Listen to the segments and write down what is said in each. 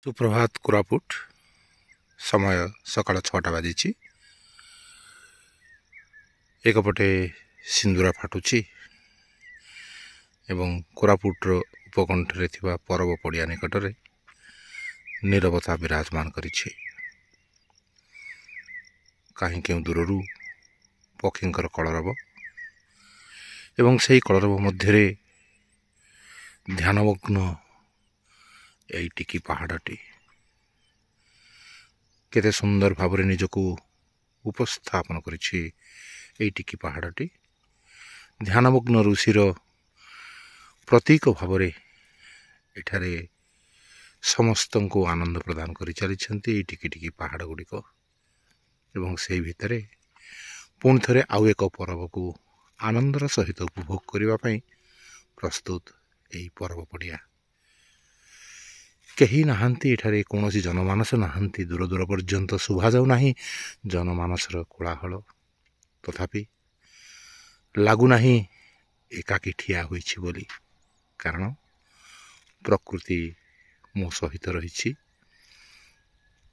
सुप्रभात कोरापुट समय सकाळ 6टा बाजी एकपटे सिंदूरा फाटुची एवं कोरापुटर उपकंठरे थिबा परब पड़िया निकटरे नीरवता विराजमान करिछि। कहीं केउ दूररू पक्षींकर कलरव एवं सही कलरव मध्यरे ध्यानमग्न एई टिकी पहाड़टी केते सुंदर भावरे निजको उपस्थापन करिछि। एई टिकी पहाड़टी ध्यानमग्न ऋषिर प्रतीक भावरे एठारे समस्त को आनंद प्रदान करि चलिछन्ति। एई टिकी टिकी पहाड़ गुड़िक एवं से भितरे पुणी थरे आउ एक पर्व को आनंदर सहित उपभोग करने पई प्रस्तुत एई पर्व पड़िया। कहीं नहांती एठारे कौनसी जनमानस नहांती, दूर दूर पर्यंत शुभा जाऊ नाही जनमानसर कोलाहल, तथापि लागू नाही एकाकी ठिया होईछि बोली, कारण प्रकृति मो सहित रहिछि।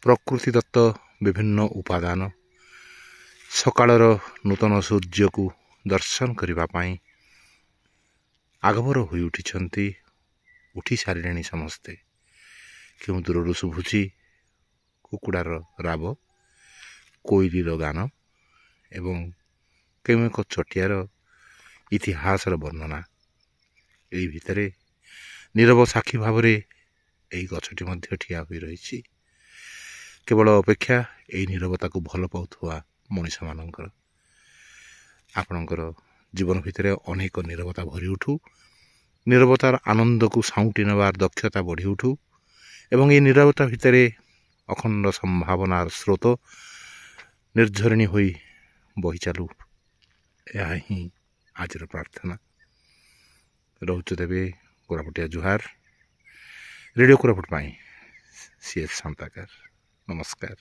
प्रकृति दत्त विभिन्न उपादान सकाळर नूतन सूर्य को दर्शन करिबा पई आगभर होई उठिछन्ति। उठी सारिलेଣି समस्ते। केउ दूरରୁ ଶୁଭୁଛି କୁକୁଡ଼ାର ରାବ, କୋଇଲିର ଗାନ ଏବଂ କେଉଁ ଏକ ଚଟିଆର ଇତିହାସର ବର୍ଣ୍ଣନା। ଏହି ଭିତରେ ନୀରବ ସାକ୍ଷୀ ଭାବରେ ଏହି ଗଛଟି ମଧ୍ୟ ଠିଆ ହୋଇ ରହିଛି, କେବଳ ଅପେକ୍ଷା ଏହି ନୀରବତାକୁ ଭଲ ପାଉଥିବା ମଣିଷମାନଙ୍କର। ଆପଣଙ୍କର ଜୀବନ ଭିତରେ ଅନେକ ନୀରବତା ଭରି ଉଠୁ, ନୀରବତାର ଆନନ୍ଦକୁ ସାଉଁଟି ନେବାର ଦକ୍ଷତା ବଢ଼ି ଉଠୁ एवं ये नीरवता भितर अखंड संभावनार स्रोत निर्झरिणी होई बही चालू। यह ही आज प्रार्थना। रोचु देवे कोरापुटिया जुहार। रेडियो कोरापुट पाई CS शांताकार। नमस्कार।